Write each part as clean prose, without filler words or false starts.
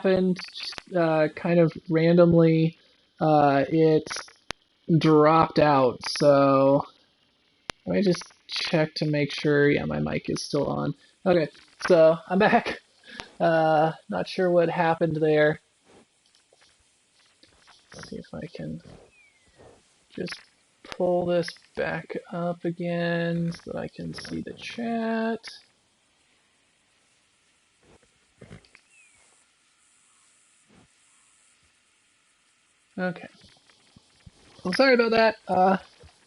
happened, kind of randomly, it dropped out. So let me just check to make sure. Yeah, my mic is still on. Okay, so I'm back. Not sure what happened there. Let's see if I can just pull this back up again so that I can see the chat. Okay. Well, sorry about that.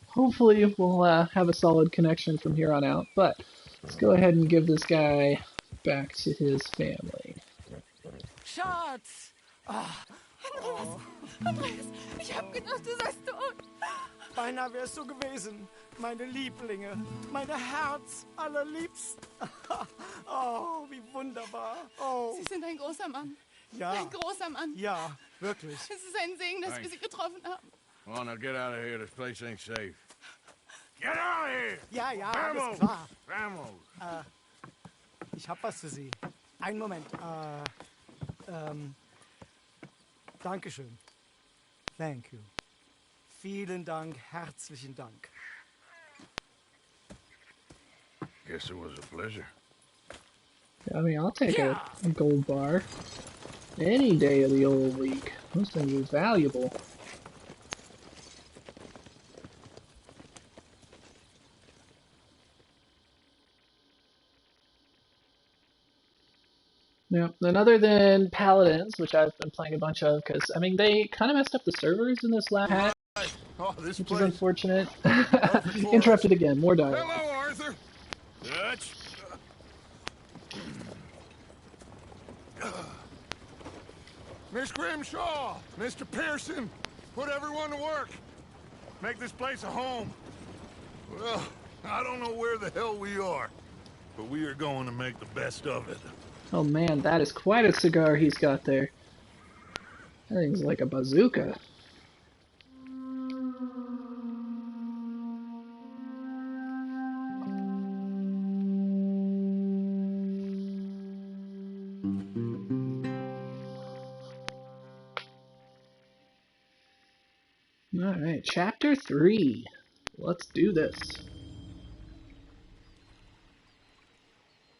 Hopefully we'll have a solid connection from here on out, but let's go ahead and give this guy back to his family. Schatz! Ah. Oh. Andreas, ich hab gedacht, du seist tot. Beinahe wärst du gewesen, meine Lieblinge, meine Herz allerliebsten. Oh, wie wunderbar. Oh. Sie sind ein großer Mann. Ja. Ein großer Mann. Ja, wirklich. Es ist ein Segen, dass wir Sie getroffen haben. Well, now get out of here. This place ain't safe. Get out of here! Ja, ja, Vamos! alles klar. Vamos! Ich hab was für Sie. Einen Moment. Dankeschön. Thank you. Vielen Dank, herzlichen Dank. Guess it was a pleasure. I mean, I'll take a gold bar any day of the old week. Those things are valuable. Yeah, and other than Paladins, which I've been playing a bunch of, because, I mean, they kind of messed up the servers in this last patch, which is unfortunate. Interrupted again, more dialogue. Hello, Arthur! Dutch! Miss Grimshaw! Mr. Pearson! Put everyone to work! Make this place a home! Well, I don't know where the hell we are, but we are going to make the best of it. Oh man, that is quite a cigar he's got there. That thing's like a bazooka. Alright, Chapter 3. Let's do this.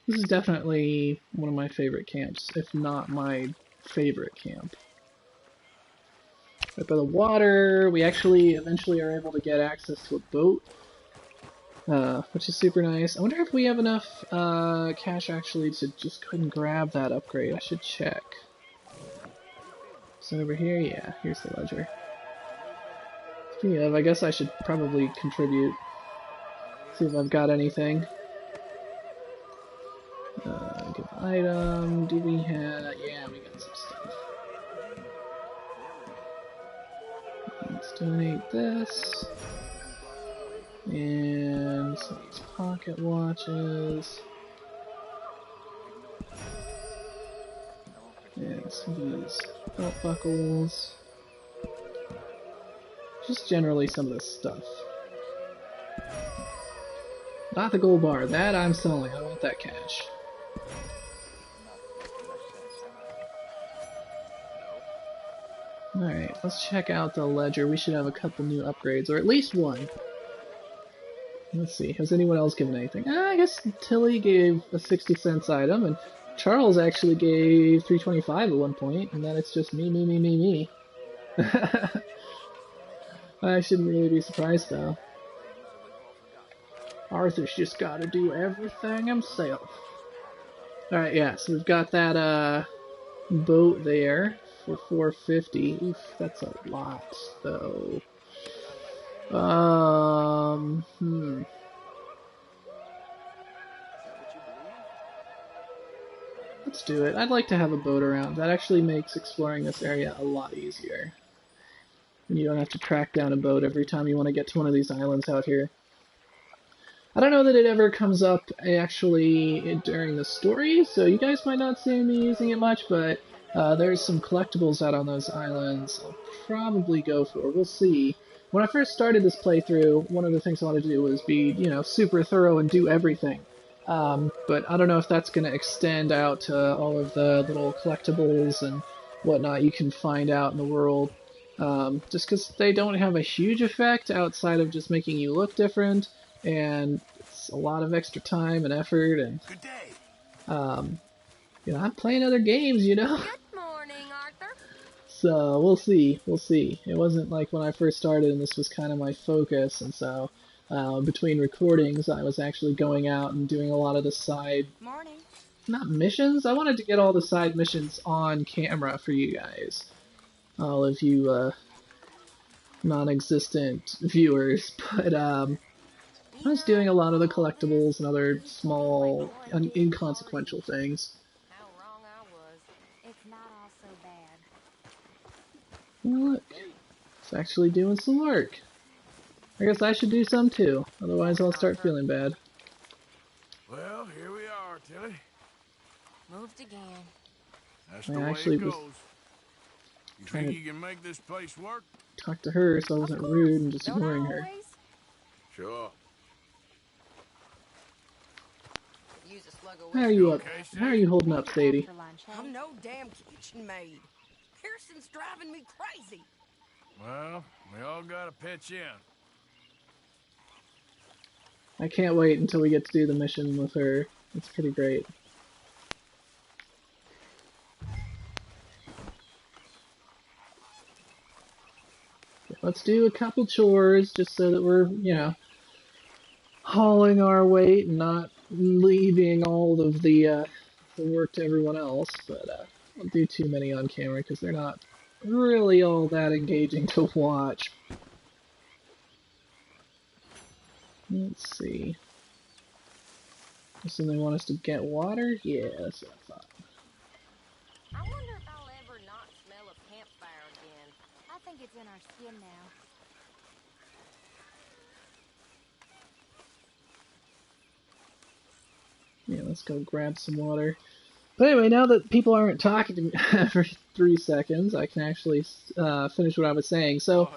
This is definitely one of my favorite camps, if not my favorite camp. Right by the water, we actually eventually are able to get access to a boat, which is super nice. I wonder if we have enough cash actually to just go ahead and grab that upgrade. I should check. So over here, yeah, here's the ledger. Speaking of, I guess I should probably contribute. See if I've got anything. Give item, do we have... yeah, we got some stuff. Let's donate this. And some of these pocket watches. And some of these belt buckles. Just generally some of this stuff. Not the gold bar, that I'm selling, I want that cash. Alright, let's check out the ledger. We should have a couple new upgrades, or at least one. Let's see, has anyone else given anything? I guess Tilly gave a 60 cents item, and Charles actually gave 325 at one point, and then it's just me. I shouldn't really be surprised though. Arthur's just gotta do everything himself. Alright, yeah, so we've got that boat there for 450. Oof, that's a lot though. Let's do it. I'd like to have a boat around. That actually makes exploring this area a lot easier. And you don't have to track down a boat every time you want to get to one of these islands out here. I don't know that it ever comes up actually during the story, so you guys might not see me using it much, but there's some collectibles out on those islands I'll probably go for. We'll see. When I first started this playthrough, one of the things I wanted to do was be, you know, super thorough and do everything. But I don't know if that's going to extend out to all of the little collectibles and whatnot you can find out in the world. Just because they don't have a huge effect outside of just making you look different, and it's a lot of extra time and effort, and Good day. I'm playing other games, Good morning, Arthur. So we'll see, we'll see. It wasn't like when I first started and this was kind of my focus, and so between recordings I was actually going out and doing a lot of the side, Morning. not missions, I wanted to get all the side missions on camera for you guys. All of you non-existent viewers, but I was doing a lot of the collectibles and other small, inconsequential things. How wrong I was. It's not all so bad. Well, look, it's actually doing some work. I guess I should do some too, otherwise I'll start feeling bad. Well, here we are, Tilly. Moved again. That's I the way actually it was goes. You trying think to- you can make this place work? Talk to her so I wasn't rude and just Don't I ignoring her. always? Sure. Use a slug of How are you up? Okay, How are you holding up, Maybe Sadie? after lunch, hey? I'm no damn kitchen maid. Pearson's driving me crazy. Well, we all gotta pitch in. I can't wait until we get to do the mission with her. It's pretty great. Let's do a couple chores just so that we're, hauling our weight and not leaving all of the work to everyone else. But I don't do too many on camera because they're not really all that engaging to watch. Let's see. So they want us to get water? Yeah, that's what I thought. I wonder if I'll ever not smell a campfire again. I think it's in our skin now. Yeah, let's go grab some water. But anyway, now that people aren't talking to me every 3 seconds, I can actually finish what I was saying. So,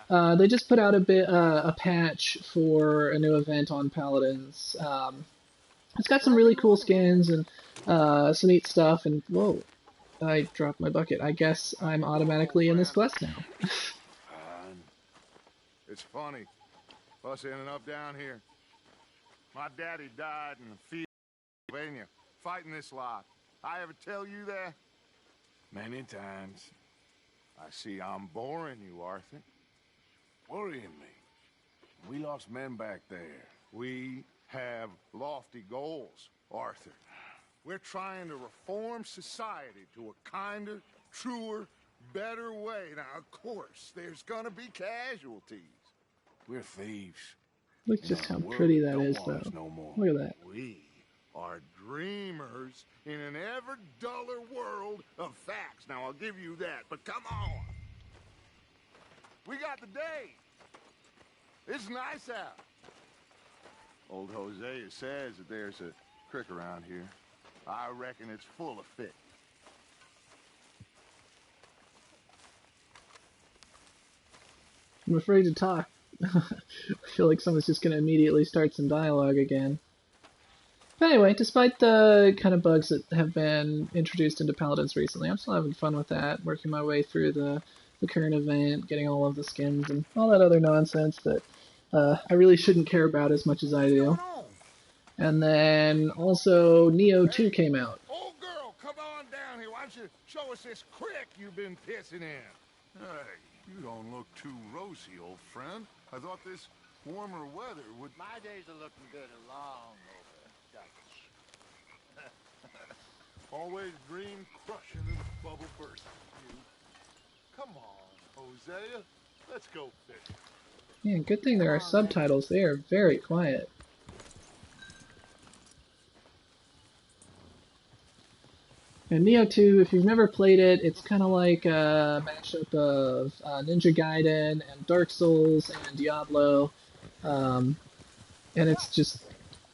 they just put out a patch for a new event on Paladins. It's got some really cool skins and some neat stuff. And whoa, I dropped my bucket. I guess I'm automatically in this quest now. It's funny, us ending up down here. My daddy died in the field in Pennsylvania, fighting this lot. I ever tell you that? Many times. I see I'm boring you, Arthur. Worrying me. We lost men back there. We have lofty goals, Arthur. We're trying to reform society to a kinder, truer, better way. Now, of course, there's gonna be casualties. We're thieves. Look just how pretty that is, though. Look at that. We are dreamers in an ever duller world of facts. Now, I'll give you that, but come on. We got the day. It's nice out. Old Hosea says that there's a creek around here. I reckon it's full of fish. I'm afraid to talk. I feel like someone's just going to immediately start some dialogue again. But anyway, despite the kind of bugs that have been introduced into Paladins recently, I'm still having fun with that, working my way through the current event, getting all of the skins, and all that other nonsense that I really shouldn't care about as much as I do. And then also Neo 2 came out. Old girl, come on down here. Why don't you show us this creek you've been pissing in? Hey, you don't look too rosy, old friend. I thought this warmer weather would... My days are looking good along over, Dutch. Always dream crushing and bubble bursting. Come on, Hosea. Let's go fishing. Yeah, good thing there are subtitles. They are very quiet. And Neo 2, if you've never played it, it's kind of like a mashup of Ninja Gaiden and Dark Souls and Diablo. And it's just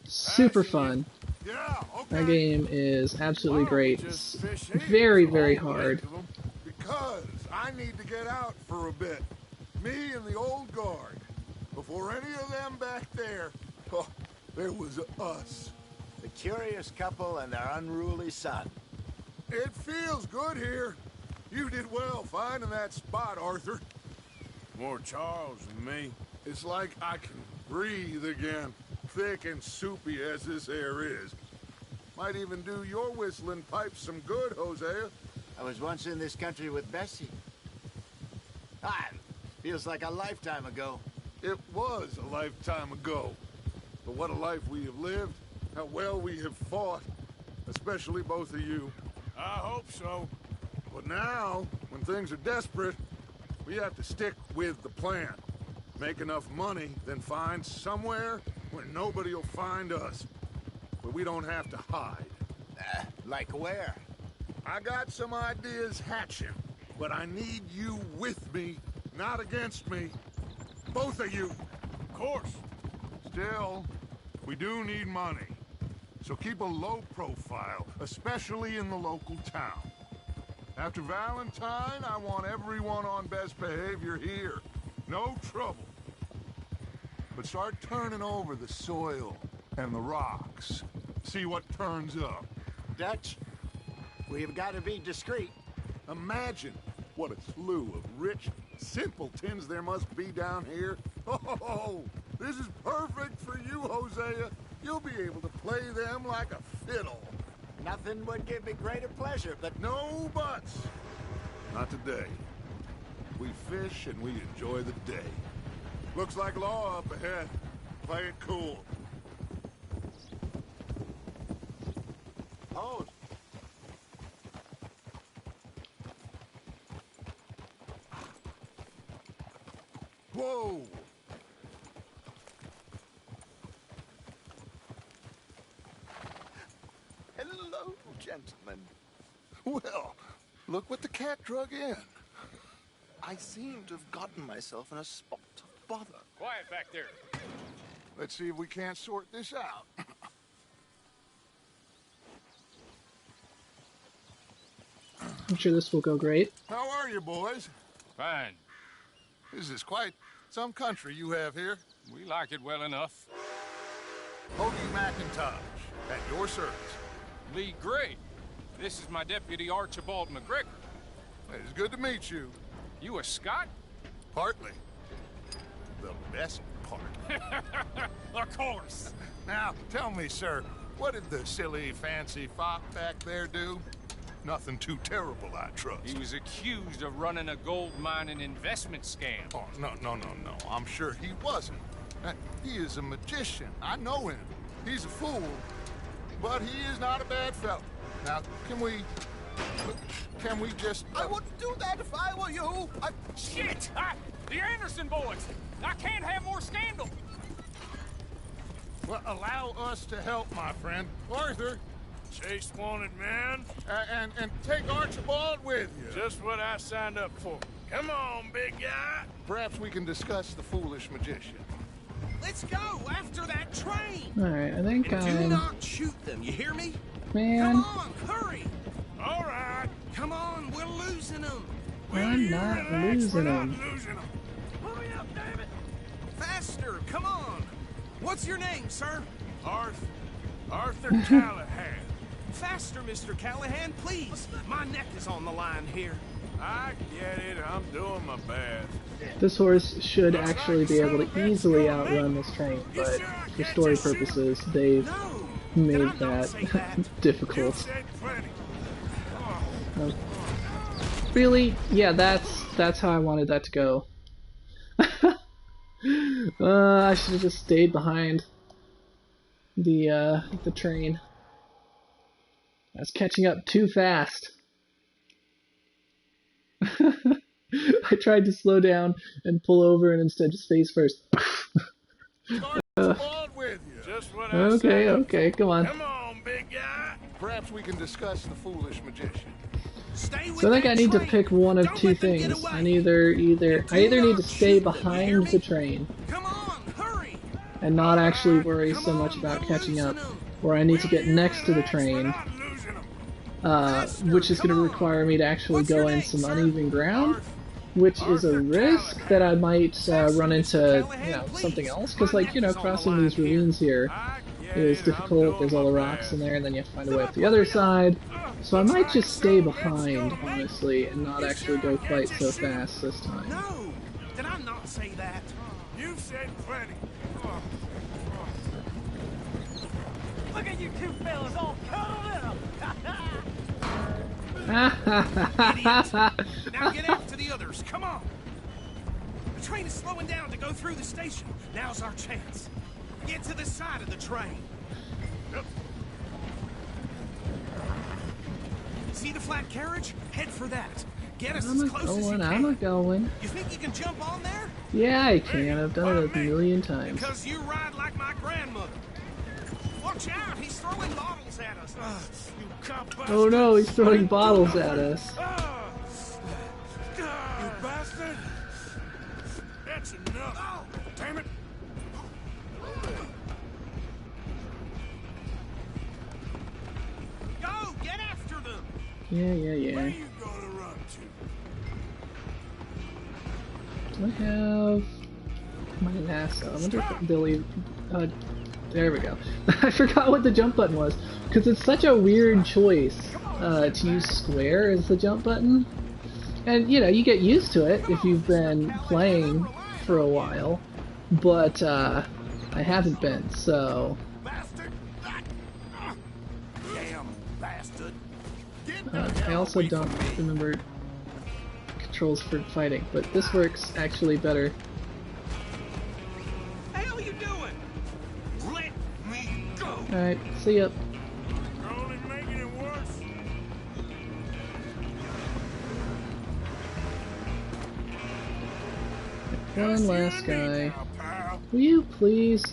super fun. Yeah, okay. That game is absolutely Why don't we great. just It's fish here very, for very all the hard. rest of 'em? Because I need to get out for a bit. Me and the old guard. Before any of them back there, oh, there was us. The curious couple and their unruly son. It feels good here. You did well finding that spot, Arthur. More Charles than me. It's like I can breathe again, thick and soupy as this air is. Might even do your whistling pipes some good, Hosea. I was once in this country with Bessie. Feels like a lifetime ago. It was a lifetime ago. But what a life we have lived. How well we have fought. Especially both of you. I hope so. But now, when things are desperate, we have to stick with the plan. Make enough money, then find somewhere where nobody will find us. Where we don't have to hide. Like where? I got some ideas hatching, but I need you with me, not against me. Both of you. Of course. Still, we do need money. So keep a low profile, especially in the local town. After Valentine, I want everyone on best behavior here. No trouble. But start turning over the soil and the rocks. See what turns up. Dutch, we've got to be discreet. Imagine what a slew of rich simpletons there must be down here. Oh, this is perfect for you, Hosea. You'll be able to play them like a fiddle. Nothing would give me greater pleasure, but No buts. Not today. We fish and we enjoy the day. Looks like law up ahead. Play it cool. hold. Whoa! Hello, gentlemen. Well, look what the cat drug in. I seem to have gotten myself in a spot of bother. Quiet back there. Let's see if we can't sort this out. I'm sure this will go great. How are you, boys? Fine. This is quite some country you have here. We like it well enough. Hoagie McIntosh, at your service. Lee Gray. This is my deputy Archibald McGregor. It's good to meet you. You a Scot? Partly. The best part. Of course. Now, tell me, sir, what did the silly, fancy fop back there do? Nothing too terrible, I trust. He was accused of running a gold mining investment scam. Oh, no. I'm sure he wasn't. He is a magician. I know him. He's a fool. But he is not a bad fellow. Now, can we just... I wouldn't do that if I were you. Shit! The Anderson boys! I can't have more scandal! Well, allow us to help, my friend. Arthur. Chase wanted man. And take Archibald with you. Just what I signed up for. Come on, big guy. Perhaps we can discuss the foolish magician. Let's go after that train. Alright, I think Do I'm... not shoot them, you hear me? Man, Come on, hurry. All right. Come on, we're losing them. I'm not losing them. Hurry up, damn it. Faster, come on. What's your name, sir? Arthur Callahan. Faster, Mr. Callahan, please. My neck is on the line here. I get it. I'm doing my best. This horse should actually be able to easily outrun this train, but for story purposes, they've No. made Did I not that say that? difficult. Said plenty. Really? Yeah, that's how I wanted that to go. I should have just stayed behind the train. I was catching up too fast. I tried to slow down and pull over and instead just face first. Archibald with you. Just what I Okay, come on. Come on, big guy. Perhaps we can discuss the foolish magician. Stay with So I think that I need to train. pick one of Don't two let them get things. away. I either need to stay shoot them, you hear behind me? the train Come on, hurry. and not actually worry Come so much on, about we're catching up, losing 'em. or I need to get next to the train, Not losing them. which is going to require me to actually What's go your in name, some sir? uneven ground, which is a risk that I might run into, something else, because, crossing these ravines here, I get is difficult. There's all the rocks in there, and then you have to find a way up the other side. So I might just stay behind, honestly, and not actually go quite so fast this time. No! Did I not say that? You've said plenty. Look at you two fellas all cuddled up. Now get after the others, come on! The train is slowing down to go through the station. Now's our chance. Get to the side of the train. See the flat carriage? Head for that. Get us as close as you can. I'm a going. You think you can jump on there? Yeah, I can. I've done it a million times. Because you ride like my grandmother. Watch out, he's throwing bottles at us. You cop Oh no, he's throwing bottles at us. You bastard! That's enough. Oh. Damn it! Go, get after them. Yeah. Where you gonna run to? I have my lasso. I wonder if they'll leave. There we go. I forgot what the jump button was, because it's such a weird choice to use square as the jump button. And, you know, you get used to it if you've been playing for a while, but I haven't been, so... Bastard! Damn bastard! I also don't remember controls for fighting, but this works actually better. The hell are you doing? Let me go. Alright, see ya. You're only making it worse. One last guy. Now, pal. Will you please?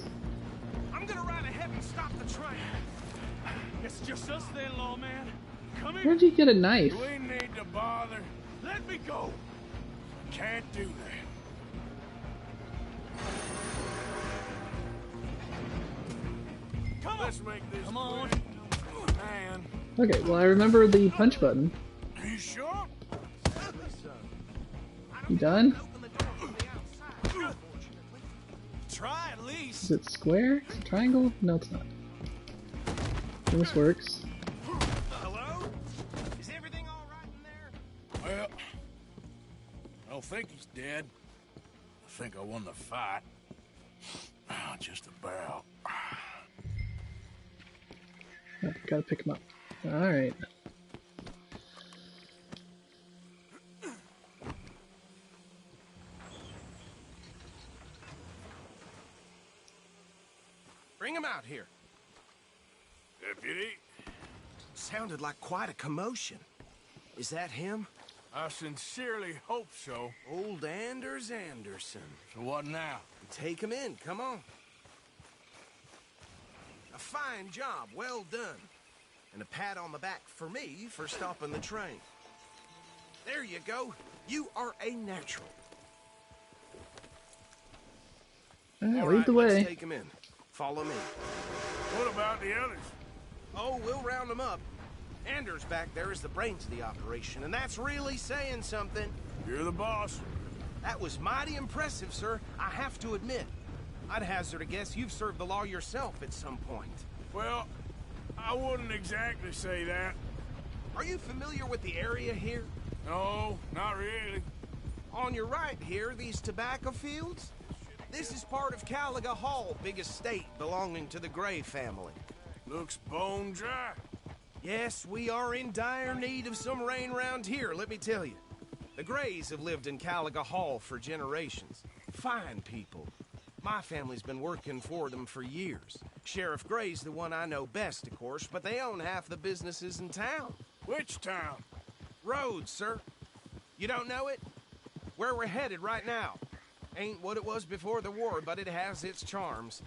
I'm gonna ride ahead and stop the train. It's just us then, lawman. Come here. Where'd you get a knife? We need to bother. Let me go. Can't do that. Come on. Let's make this Come on. quick. Man, Okay, well I remember the punch button. are you sure? You done? Open the door from the outside, unfortunately. Try at least. Is it square? Is it triangle? No, it's not. This works. Hello? Is everything all right in there? Well, I don't think he's dead. I think I won the fight. Just about. Oh, gotta pick him up. Alright. Bring him out here. Deputy, Sounded like quite a commotion. Is that him? I sincerely hope so. Old Anders Anderson. So what now? Take him in, come on. A fine job, well done. And a pat on the back for me for stopping the train. There you go. You are a natural. Alright, All lead right, the let's way. take him in. Follow me. What about the others? Oh, we'll round them up. Anders back there is the brains of the operation, and that's really saying something. You're the boss. That was mighty impressive, sir. I have to admit. I'd hazard a guess you've served the law yourself at some point. Well, I wouldn't exactly say that. Are you familiar with the area here? No, not really. On your right here, these tobacco fields? This is part of Caliga Hall, big estate belonging to the Gray family. Looks bone dry. Yes, we are in dire need of some rain round here, let me tell you. The Grays have lived in Caliga Hall for generations. Fine people. My family's been working for them for years. Sheriff Gray's the one I know best, of course, but they own half the businesses in town. Which town? Rhodes, sir. You don't know it? Where we're headed right now. Ain't what it was before the war, but it has its charms.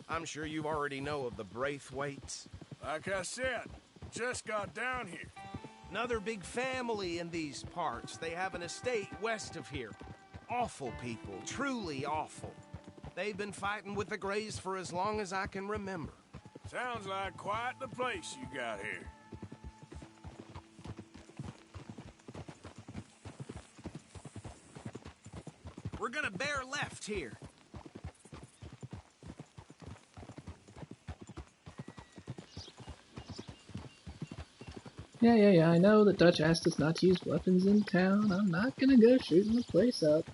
I'm sure you already know of the Braithwaites. Like I said, just got down here. Another big family in these parts. They have an estate west of here. Awful people, truly awful. They've been fighting with the Grays for as long as I can remember. Sounds like quite the place you got here. We're gonna bear left here. Yeah, I know the Dutch asked us not to use weapons in town. I'm not gonna go shooting the place up.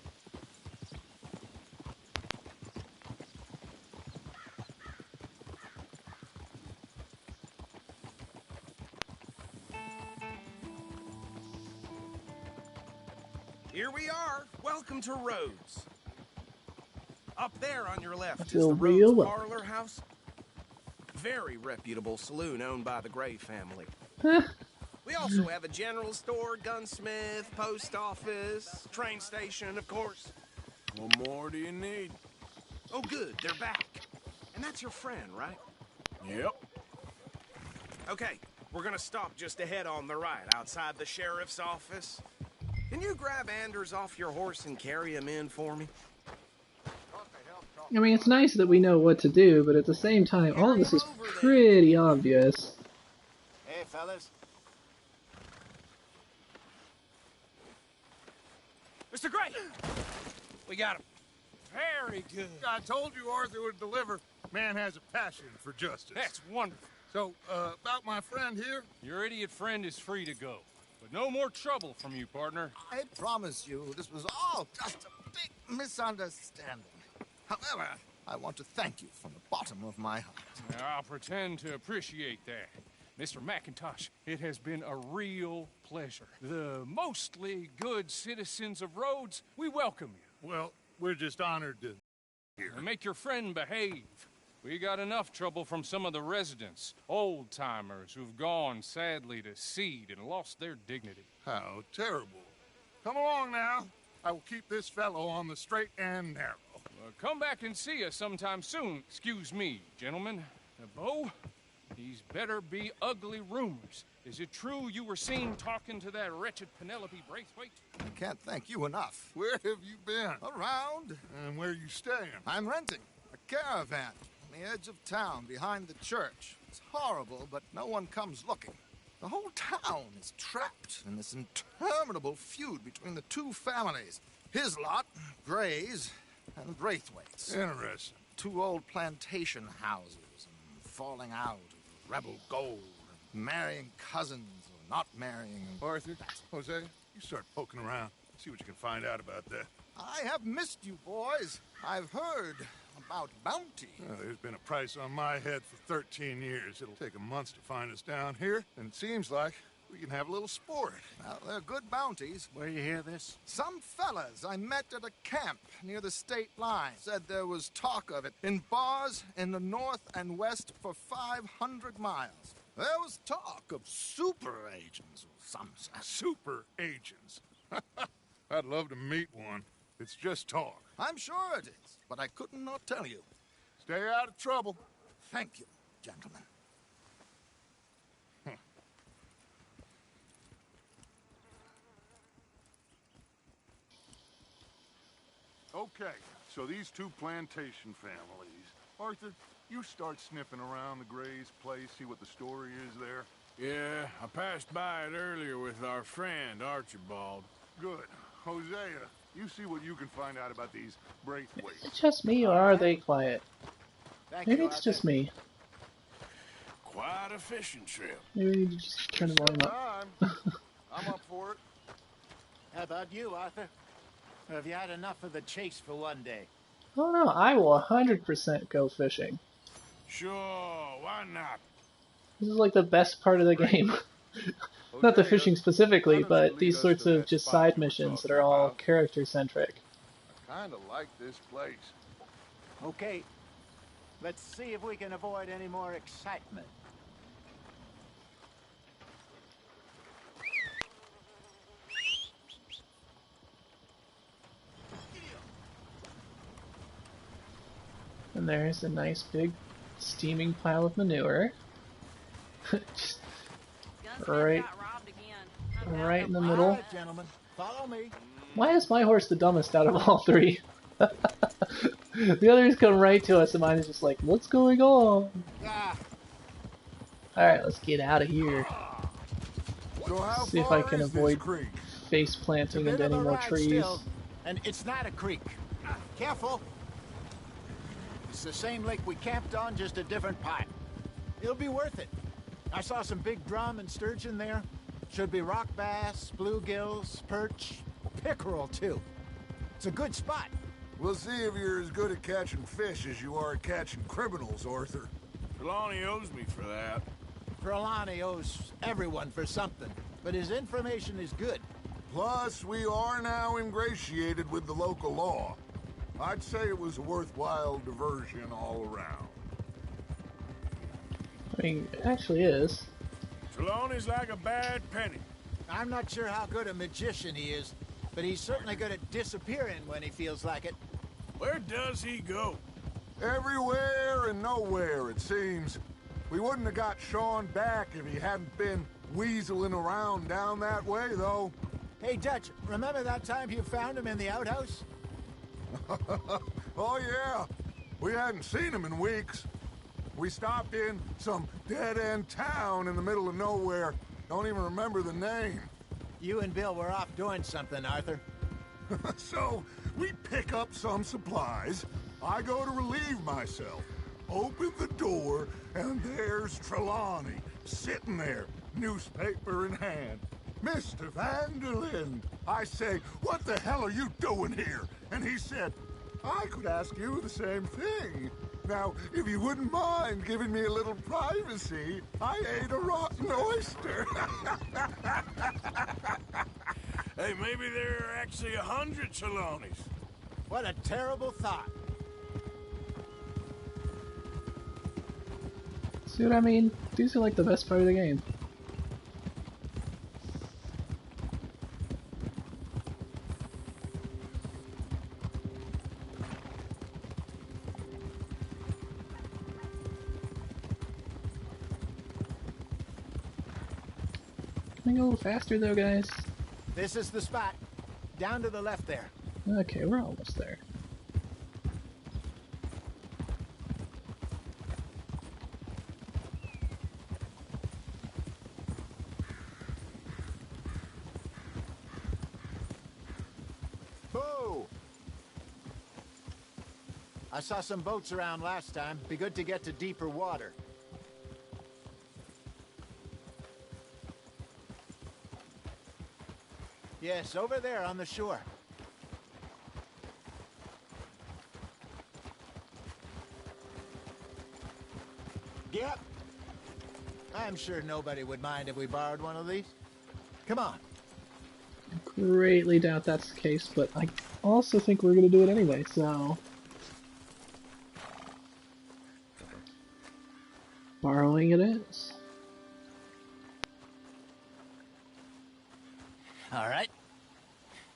Here we are. Welcome to Rhodes. Up there on your I left is feel the real Rhodes welcome. Parlor House. Very reputable saloon owned by the Gray family. We also have a general store, gunsmith, post office, train station, of course. What more do you need? Oh, good, they're back. And that's your friend, right? Yep. Okay, we're gonna stop just ahead on the right, outside the sheriff's office. Can you grab Anders off your horse and carry him in for me? I mean, it's nice that we know what to do, but at the same time, all of this is pretty obvious. Hey, fellas. Mr. Gray! We got him. Very good. I told you Arthur would deliver. Man has a passion for justice. That's wonderful. So, about my friend here? Your idiot friend is free to go. But no more trouble from you, partner. I promise you, this was all just a big misunderstanding. However, I want to thank you from the bottom of my heart. Now, I'll pretend to appreciate that. Mr. McIntosh, it has been a real pleasure. The mostly good citizens of Rhodes, we welcome you. Well, we're just honored to hear. And make your friend behave. We got enough trouble from some of the residents, old-timers who've gone, sadly, to seed and lost their dignity. How terrible. Come along now. I will keep this fellow on the straight and narrow. Come back and see us sometime soon. Excuse me, gentlemen. Bo, these better be ugly rumors. Is it true you were seen talking to that wretched Penelope Braithwaite? I can't thank you enough. Where have you been? Around, And where you staying? I'm renting a caravan on the edge of town behind the church. It's horrible, but no one comes looking. The whole town is trapped in this interminable feud between the two families. His lot, Gray's, and Braithwaite's. Interesting. Two old plantation houses, and falling out of rebel gold, and marrying cousins or not marrying. Arthur, Jose, you start poking around. See what you can find out about that. I have missed you, boys. I've heard about bounty. Well, there's been a price on my head for 13 years. It'll take a month to find us down here, and it seems like we can have a little sport. Well, they're good bounties. Where you hear this? Some fellas I met at a camp near the state line said there was talk of it in bars in the north and west for 500 miles. There was talk of super agents or some such. Super agents. I'd love to meet one. It's just talk. I'm sure it is, but I couldn't not tell you. Stay out of trouble. Thank you, gentlemen. Okay, so these two plantation families. Arthur, you start sniffing around the Gray's place, see what the story is there. Yeah, I passed by it earlier with our friend, Archibald. Good. Hosea, you see what you can find out about these Braithwaites. Is it just me, or are they quiet? Thank Maybe you, it's Arthur. just me. Quite a fishing trip. Maybe we need to just turn the volume up. I'm up for it. How about you, Arthur? Or have you had enough of the chase for one day? Oh no, I will 100% go fishing. Sure, why not? This is like the best part of the game. Not the fishing specifically, but these sorts of just side missions that are all character-centric. I kind of like this place. Okay. Let's see if we can avoid any more excitement. And there's a nice big steaming pile of manure. Just Gunsmith Right. got robbed again. No right doubt in the about it. middle. All right, gentlemen. Follow me. Why is my horse the dumbest out of all three? The others come right to us and mine is just like, what's going on? Ah, Alright, let's get out of here. So how See if far I can is this avoid creek? face planting bit into of any a more ride trees. still, and it's not a creek. Careful. It's the same lake we camped on, just a different part. It'll be worth it. I saw some big drum and sturgeon there. Should be rock bass, bluegills, perch, pickerel too. It's a good spot. We'll see if you're as good at catching fish as you are at catching criminals, Arthur. Trelawney owes me for that. Trelawney owes everyone for something, but his information is good. Plus, we are now ingratiated with the local law. I'd say it was a worthwhile diversion all around. I mean, it actually is. Trelawney's like a bad penny. I'm not sure how good a magician he is, but he's certainly good at disappearing when he feels like it. Where does he go? Everywhere and nowhere, it seems. We wouldn't have got Sean back if he hadn't been weaseling around down that way, though. Hey, Dutch, remember that time you found him in the outhouse? Oh, yeah. We hadn't seen him in weeks. We stopped in some dead-end town in the middle of nowhere. Don't even remember the name. You and Bill were off doing something, Arthur. So, we pick up some supplies. I go to relieve myself. Open the door, and there's Trelawney, sitting there, newspaper in hand. Mr. Vanderlyn. I say, what the hell are you doing here? And he said, I could ask you the same thing. Now, if you wouldn't mind giving me a little privacy, I ate a rotten oyster. Hey, maybe there are actually 100 Trelawneys. What a terrible thought. See what I mean? These are like the best part of the game. Can I go a little faster though, guys? This is the spot. Down to the left there. Okay, we're almost there. Boo! I saw some boats around last time. Be good to get to deeper water. Yes, over there on the shore. Yep. I'm sure nobody would mind if we borrowed one of these. Come on. Greatly doubt that's the case, but I also think we're gonna do it anyway, so... Borrowing it is. All right.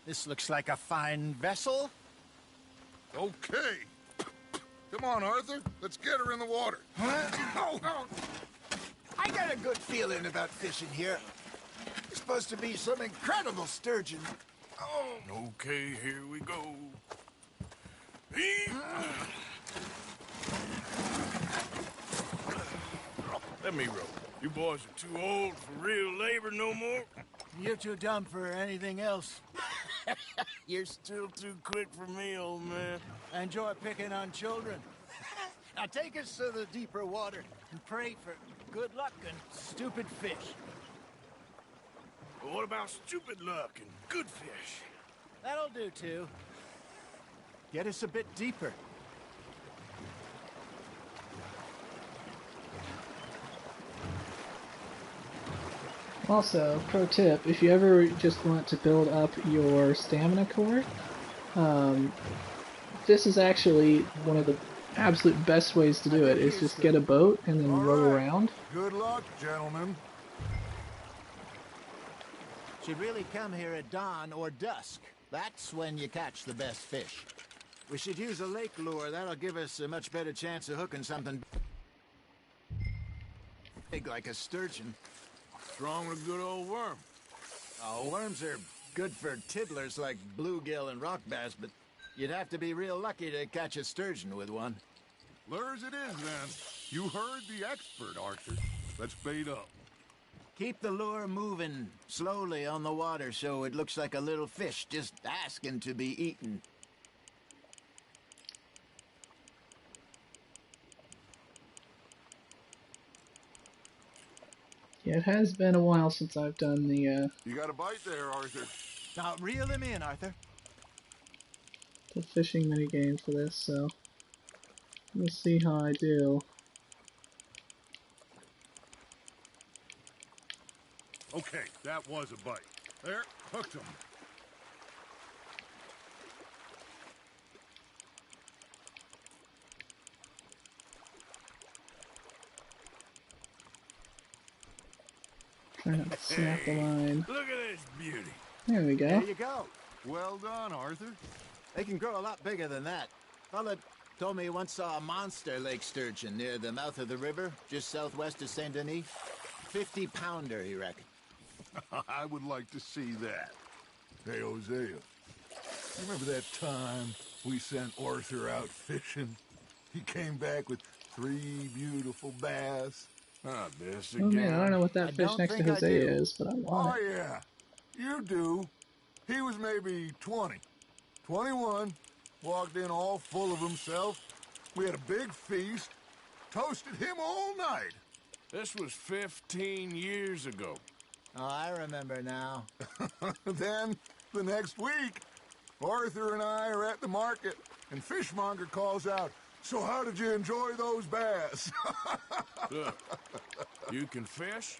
This looks like a fine vessel. Okay. Come on, Arthur. Let's get her in the water. Oh. I got a good feeling about fishing here. It's supposed to be some incredible sturgeon. Oh. Okay, here we go. Let me row. You boys are too old for real labor no more. You're too dumb for anything else. You're still too quick for me, old man. Enjoy picking on children. Now take us to the deeper water and pray for good luck and stupid fish. But what about stupid luck and good fish? That'll do too. Get us a bit deeper. Also, pro tip, if you ever just want to build up your stamina core, this is actually one of the absolute best ways to do it, is just get a boat and then row around. Good luck, gentlemen. Should really come here at dawn or dusk. That's when you catch the best fish. We should use a lake lure. That'll give us a much better chance of hooking something big like a sturgeon. What's wrong with a good old worm? Oh, worms are good for tiddlers like bluegill and rock bass, but you'd have to be real lucky to catch a sturgeon with one. Lures it is, then. You heard the expert, Arthur. Let's bait up. Keep the lure moving slowly on the water so it looks like a little fish just asking to be eaten. Yeah, it has been a while since I've done the You got a bite there, Arthur. Now, reel him in, Arthur. fishing mini game for this, so we'll see how I do. Okay, that was a bite. There, hooked him. Try not to snap the line. Look at this beauty. There we There go. you go. Well done, Arthur. They can grow a lot bigger than that. Fella told me he once saw a monster lake sturgeon near the mouth of the river, just southwest of Saint Denis. 50-pounder, he reckoned. I would like to see that. Hey, Hosea, you remember that time we sent Arthur out fishing? He came back with 3 beautiful bass. Not this Oh man, I don't know again. what that I fish don't next to think I Hosea do. is, but I want Oh, it. yeah. You do. He was maybe 20. 21. Walked in all full of himself. We had a big feast. Toasted him all night. This was 15 years ago. Oh, I remember now. Then, the next week, Arthur and I are at the market, and Fishmonger calls out, "So how did you enjoy those bass?" Look, you can fish,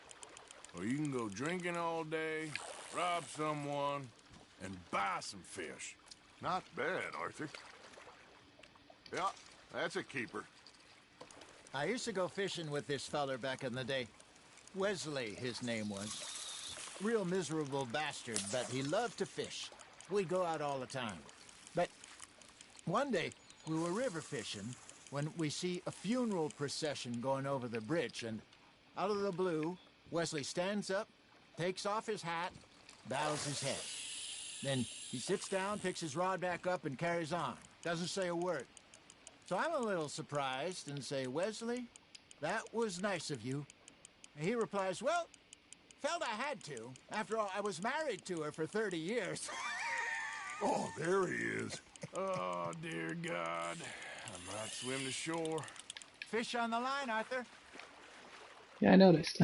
or you can go drinking all day, rob someone, and buy some fish. Not bad, Arthur. Yeah, that's a keeper. I used to go fishing with this feller back in the day. Wesley, his name was. Real miserable bastard, but he loved to fish. We'd go out all the time. But one day, we were river fishing when we see a funeral procession going over the bridge, and out of the blue, Wesley stands up, takes off his hat, bows his head. Then he sits down, picks his rod back up, and carries on. Doesn't say a word. So I'm a little surprised and say, "Wesley, that was nice of you." And he replies, "Well, felt I had to. After all, I was married to her for 30 years. Oh, there he is. Oh, dear God. I might swim to shore. Fish on the line, Arthur. Yeah, I noticed.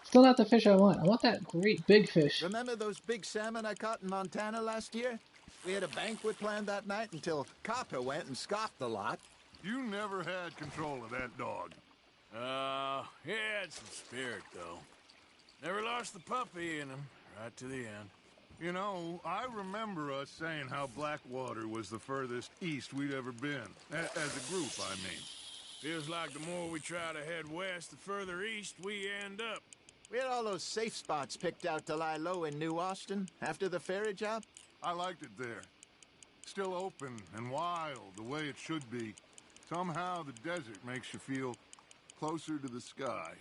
Still not the fish I want. I want that great big fish. Remember those big salmon I caught in Montana last year? We had a banquet planned that night until Copper went and scoffed the lot. You never had control of that dog. He had some spirit, though. Never lost the puppy in him, right to the end. You know, I remember us saying how Blackwater was the furthest east we'd ever been. As a group, I mean. Feels like the more we try to head west, the further east we end up. We had all those safe spots picked out to lie low in New Austin after the ferry job. I liked it there. Still open and wild, the way it should be. Somehow the desert makes you feel closer to the sky.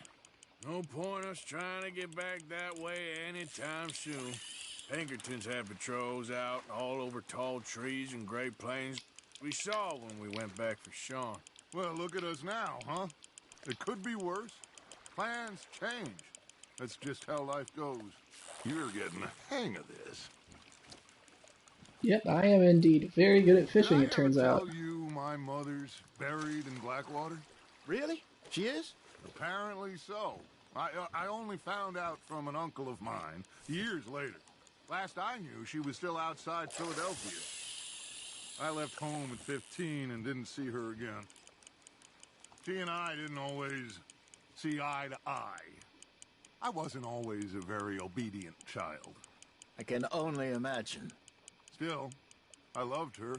No point us trying to get back that way anytime soon. Pinkertons had patrols out all over tall trees and Great Plains. We saw when we went back for Sean. Well, look at us now, huh? It could be worse. Plans change. That's just how life goes. You're getting the hang of this. Yep, I am indeed very good at fishing, Did it turns I ever out. tell you my mother's buried in Blackwater? Really? She is? Apparently so. I only found out from an uncle of mine years later. Last I knew, she was still outside Philadelphia. I left home at 15 and didn't see her again. She and I didn't always see eye to eye. I wasn't always a very obedient child. I can only imagine. Still, I loved her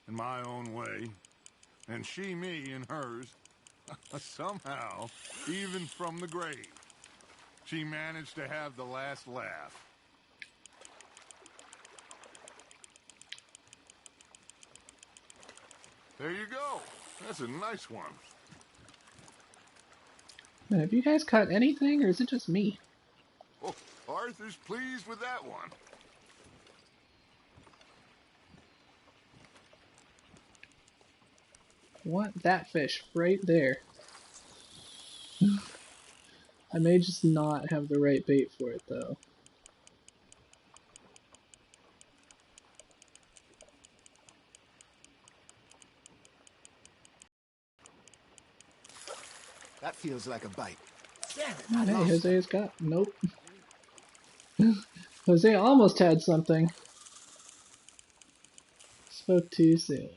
in my own way, and she me in hers. Somehow, even from the grave, she managed to have the last laugh. There you go. That's a nice one. Man, have you guys caught anything, or is it just me? Oh, Arthur's pleased with that one. Want that fish right there. I may just not have the right bait for it, though. That feels like a bite. Damn it, Oh, I hey, lost it. Jose's got... Nope. Jose almost had something. Spoke too soon.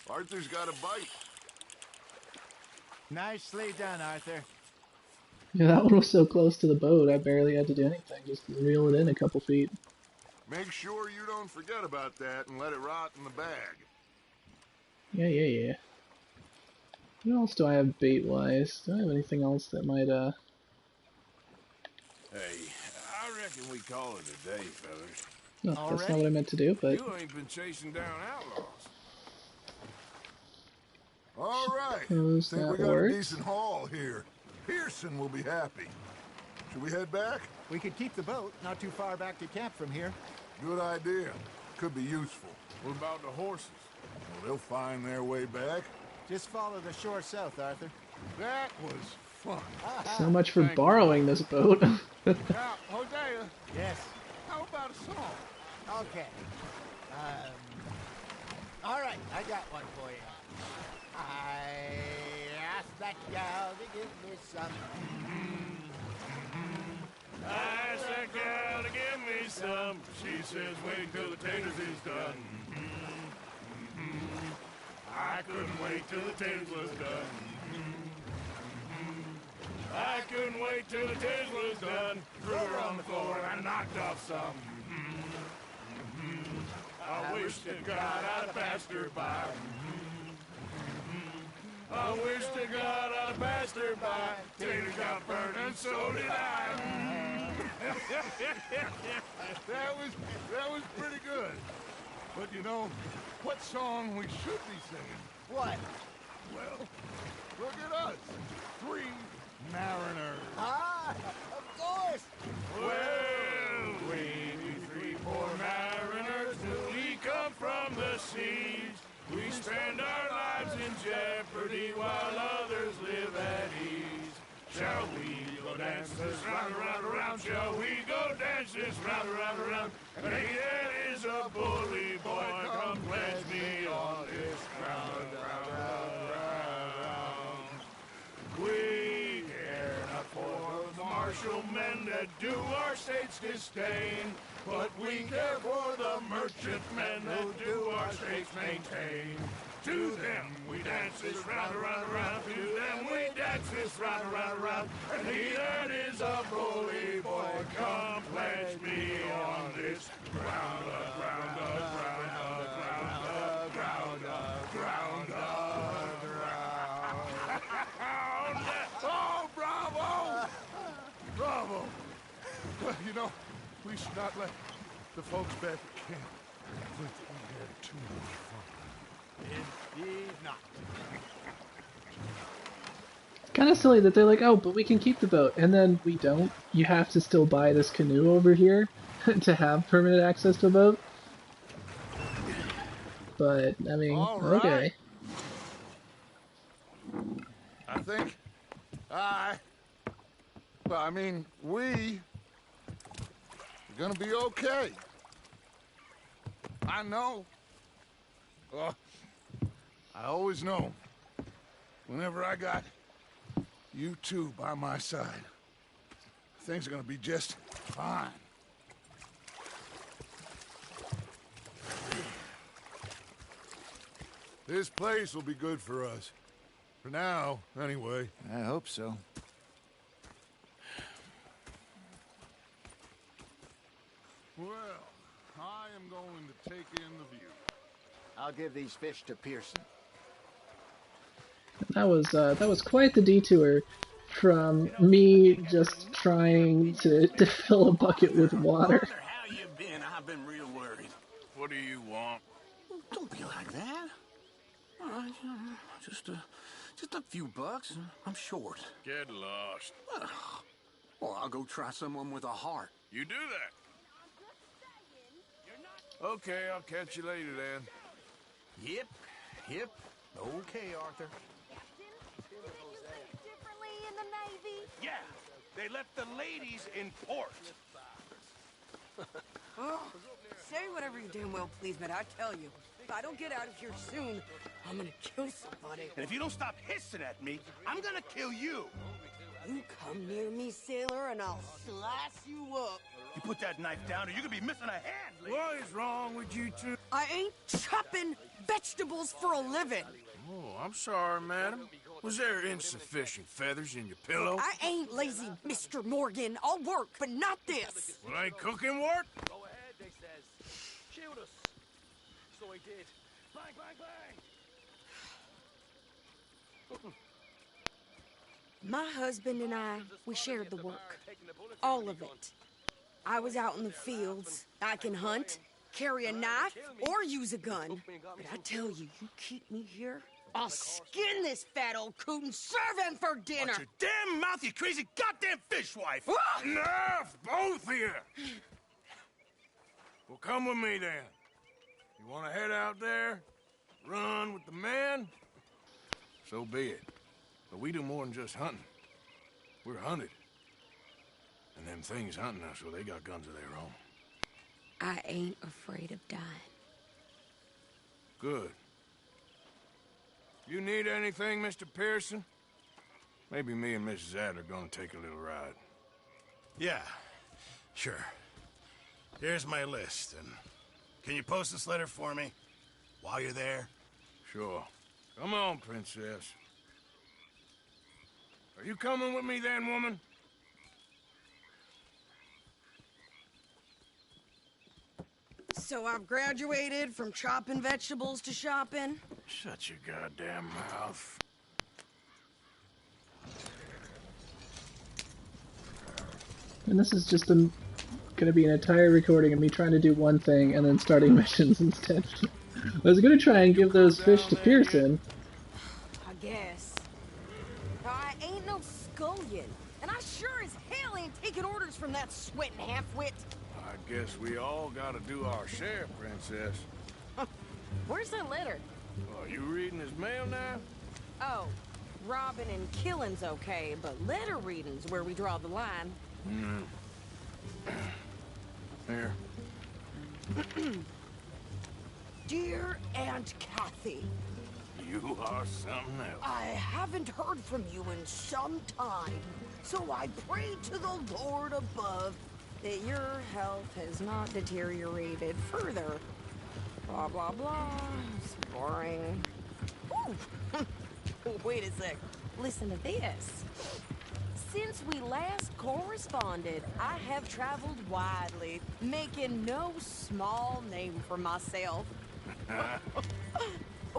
Arthur's got a bite. Nicely done, Arthur. Yeah, that one was so close to the boat, I barely had to do anything. Just reel it in a couple feet. Make sure you don't forget about that and let it rot in the bag. Yeah. What else do I have bait-wise? Do I have anything else that might, Hey, I reckon we call it a day, fellas. No, that's not Already? what I meant to do, but... You ain't been chasing down outlaws. All right. Suppose Think we that got a works. decent haul here. Pearson will be happy. Should we head back? We could keep the boat not too far back to camp from here. Good idea. Could be useful. What about the horses? Well, they'll find their way back. Just follow the shore south, Arthur. That was fun. So much for Thank you. borrowing this boat. Now, Hosea, Yes. how about a song? Okay. All right, I got one for you. I asked that gal to give me some. I asked that gal to give me some. She says, wait till the taters is done. I couldn't wait till the taters was done. I couldn't wait till the taters was done. Threw her on the floor and I knocked off some. I wish to God I'd passed her by. I wish to God I'd passed her by. Taters got burned and so did I. That was pretty good. But you know, what song we should be singing? What? Well, look at us. 3 mariners. Ah, of course. Well, we 3 poor mariners, we come from the seas. We spend our lives in jeopardy while others live at ease. Shall we go dance this round, around, around? Shall we go dance this round, around, around? And he that is a bully boy, come pledge me on this ground, round, round. We care not for the martial men that do our states disdain, but we care for the merchant men that do our states maintain. To them we dance this round, around, around. To them we dance this round, around, around. And he that is a bully boy, come pledge me on this ground, ground, ground, ground, ground, ground, ground. Oh, bravo! Bravo! Well, you know, we should not let the folks back at camp think that we had too much fun. Indeed not. Kind of silly that they're like, oh, but we can keep the boat, and then we don't. You have to still buy this canoe over here to have permanent access to a boat. But, I mean, All right. okay. I think we're gonna be okay. I know. I always know. Whenever I got you two by my side, things are gonna be just fine. This place will be good for us. For now, anyway. I hope so. Well, I am going to take in the view. I'll give these fish to Pearson. That was quite the detour from me just trying to fill a bucket with water. How you been? I've been real worried. What do you want? Don't be like that. All right, just a few bucks. I'm short. Get lost. Well, I'll go try someone with a heart. You do that. Okay, I'll catch you later then. Yep. Okay, Arthur. Differently in the Navy? Yeah, they left the ladies in port. Oh, say whatever you damn well please, but I tell you, if I don't get out of here soon, I'm gonna kill somebody. And if you don't stop hissing at me, I'm gonna kill you. You come near me, sailor, and I'll slice you up. You put that knife down or you could be missing a hand, lady. What is wrong with you two? I ain't chopping vegetables for a living. Oh, I'm sorry, madam. Was there insufficient feathers in your pillow? I ain't lazy, Mr. Morgan. I'll work, but not this. Well, ain't cooking work? Go ahead, they says. Shoot us. So he did. Bang, bang, bang. My husband and I, we shared the work. All of it. I was out in the fields. I can hunt, carry a knife, or use a gun. But I tell you, you keep me here, I'll skin this fat old coot and serve him for dinner. Watch your damn mouth, you crazy goddamn fishwife. Enough, both of you. Well, come with me then. You want to head out there, run with the men? So be it. But we do more than just hunting. We're hunted. And them things hunting us, well, they got guns of their own. I ain't afraid of dying. Good. You need anything, Mr. Pearson? Maybe me and Mrs. Adler are gonna take a little ride. Yeah, sure. Here's my list, and can you post this letter for me while you're there? Sure. Come on, princess. Are you coming with me then, woman? So I've graduated from chopping vegetables to shopping. Shut your goddamn mouth. And this is just going to be an entire recording of me trying to do one thing and then starting missions instead. I was going to try and give those fish to Pearson. I guess. I ain't no scullion, and I sure as hell ain't taking orders from that sweating half-wit. I guess we all gotta do our share, princess. Where's that letter? Are you reading his mail now? Oh, robbing and killing's okay, but letter reading's where we draw the line. Here. Dear Aunt Kathy, You are something else. I haven't heard from you in some time, so I pray to the Lord above that your health has not deteriorated further. Blah, blah, blah. It's boring. Ooh. Wait a sec. Listen to this. Since we last corresponded, I have traveled widely, making no small name for myself.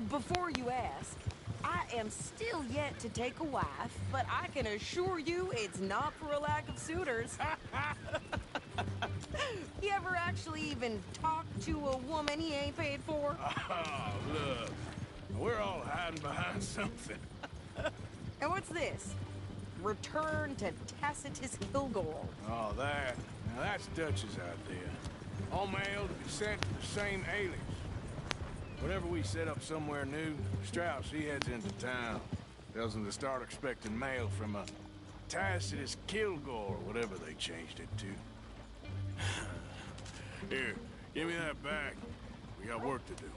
Before you ask, I am still yet to take a wife, but I can assure you it's not for a lack of suitors. You ever actually even talk to a woman he ain't paid for? Oh, look. We're all hiding behind something. And what's this? Return to Tacitus Kilgore. Oh, that. Now, that's Dutch's idea. All mail to be sent to the same alias. Whenever we set up somewhere new, Strauss, he heads into town. Tells them to start expecting mail from a Tacitus Kilgore, whatever they changed it to. Here, give me that back. We got work to do.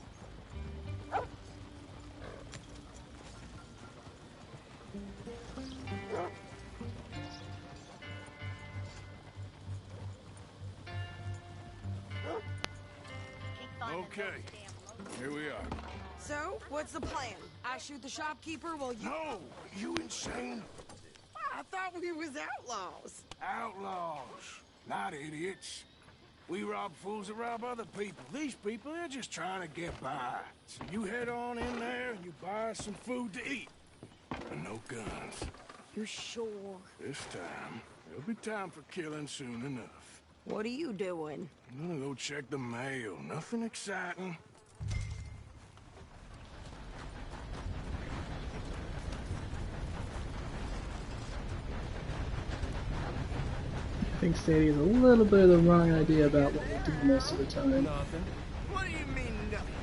Okay, here we are. So, what's the plan? I shoot the shopkeeper while you... No! You insane? I thought we was outlaws. Outlaws, not idiots. We rob fools that rob other people. These people, they're just trying to get by. So you head on in there and you buy some food to eat. And no guns. You're sure? This time, there'll be time for killing soon enough. What are you doing? I'm gonna go check the mail. Nothing exciting. I think Sadie has a little bit of the wrong idea about what we do most of the time. Nothing. What do you mean, nothing?